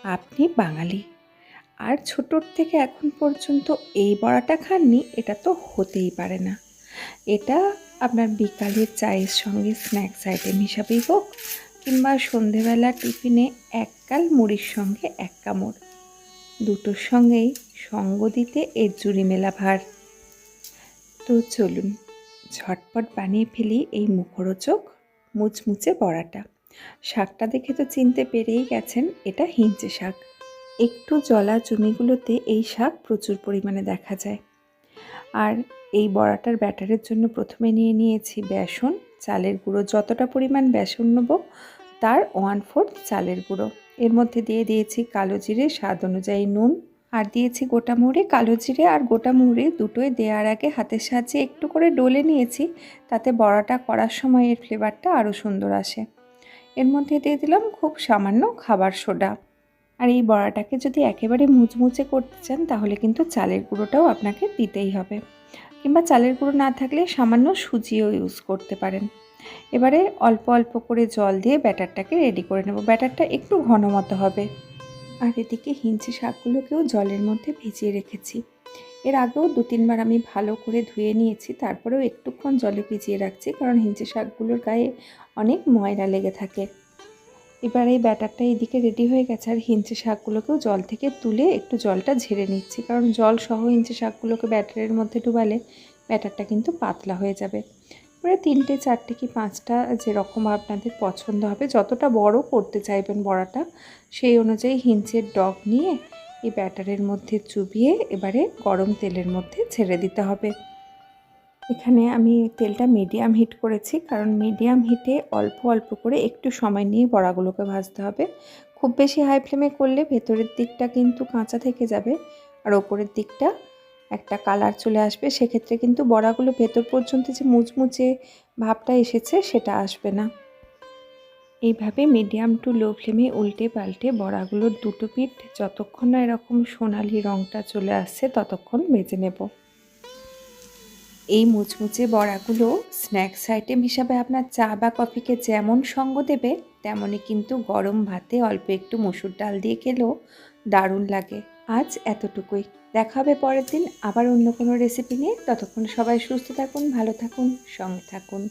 আপনি বাঙালি আর ছোটোর থেকে এখন পর্যন্ত এই বড়াটা খাননি, এটা তো হতেই পারে না। এটা আপনার বিকালের চায়ের সঙ্গে স্ন্যাক্স আইটেম হিসাবেই হোক, কিংবা সন্ধেবেলা টিফিনে এক কাল মুড়ির সঙ্গে এক কামড়, দুটোর সঙ্গেই সঙ্গ দিতে এর জুড়ি মেলা ভার। তো চলুন ঝটপট বানিয়ে ফেলি এই মুখরোচক মুচমুচে বড়াটা। শাকটা দেখে তো চিনতে পেরেই গেছেন, এটা হিঞ্চে শাক। একটু জলা জমিগুলোতে এই শাক প্রচুর পরিমাণে দেখা যায়। আর এই বড়াটার ব্যাটারের জন্য প্রথমে নিয়ে নিয়েছি বেসন, চালের গুঁড়ো। যতটা পরিমাণ বেসন নেব তার 1/4 চালের গুঁড়ো। এর মধ্যে দিয়ে দিয়েছি কালো জিরে, স্বাদ অনুযায়ী নুন, আর দিয়েছি গোটা মৌরি। কালো জিরে আর গোটা মৌরি দুটোই দেওয়ার আগে হাতের সাহায্যে একটু করে ডলে নিয়েছি, তাতে বড়াটা করার সময় এর ফ্লেভারটা আরও সুন্দর আসে। এর মধ্যে দিয়ে দিলাম খুব সামান্য খাবার সোডা। আর এই বড়াটাকে যদি একেবারে মুচমুচে করতে চান তাহলে কিন্তু চালের গুঁড়োটাও আপনাকে দিতেই হবে, কিংবা চালের গুঁড়ো না থাকলে সামান্য সুজিও ইউজ করতে পারেন। এবারে অল্প অল্প করে জল দিয়ে ব্যাটারটাকে রেডি করে নেব। ব্যাটারটা একটু ঘন মতো হবে। আর এদিকে হিঞ্চে শাকগুলোকেও জলের মধ্যে ভিজিয়ে রেখেছি। এর আগেও 2-3 বার আমি ভালো করে ধুয়ে নিয়েছি, তারপরেও একটুক্ষণ জলে ভিজিয়ে রাখছি, কারণ হিঞ্চে শাকগুলোর গায়ে অনেক ময়লা লেগে থাকে। এবার এই ব্যাটারটা এদিকে রেডি হয়ে গেছে, আর হিঞ্চে শাকগুলোকেও জল থেকে তুলে একটু জলটা ঝেড়ে নিচ্ছি, কারণ জল সহ হিঞ্চে শাকগুলোকে ব্যাটারের মধ্যে ডুবালে ব্যাটারটা কিন্তু পাতলা হয়ে যাবে। এবারে 3টে 4টে কি 5টা যেরকম আপনাদের পছন্দ হবে, যতটা বড় করতে চাইবেন বড়াটা সেই অনুযায়ী হিঞ্চের ডগ নিয়ে এই ব্যাটারের মধ্যে চুবিয়ে এবারে গরম তেলের মধ্যে ছেড়ে দিতে হবে। এখানে আমি তেলটা মিডিয়াম হিট করেছি, কারণ মিডিয়াম হিটে অল্প অল্প করে একটু সময় নিয়ে বড়াগুলোকে ভাজতে হবে। খুব বেশি হাই ফ্লেমে করলে ভেতরের দিকটা কিন্তু কাঁচা থেকে যাবে, আর ওপরের দিকটা একটা কালার চলে আসবে। সেক্ষেত্রে কিন্তু বড়াগুলো ভেতর পর্যন্ত যে মুচমুচে ভাবটা এসেছে সেটা আসবে না। এইভাবে মিডিয়াম টু লো ফ্লেমে উল্টে পাল্টে বড়াগুলোর দুটো পিঠ যতক্ষণ না এরকম সোনালি রঙটা চলে আসছে ততক্ষণ ভেজে নেব। এই মুচমুচে বড়াগুলো স্ন্যাক্স আইটেম হিসাবে আপনার চা বা কফিকে যেমন সঙ্গ দেবে, তেমনই কিন্তু গরম ভাতে অল্প একটু মসুর ডাল দিয়ে খেলেও দারুণ লাগে। আজ এতটুকুই। দেখা হবে পরের দিন আবার অন্য কোনো রেসিপি নিয়ে। ততক্ষণ সবাই সুস্থ থাকুন, ভালো থাকুন, সঙ্গে থাকুন।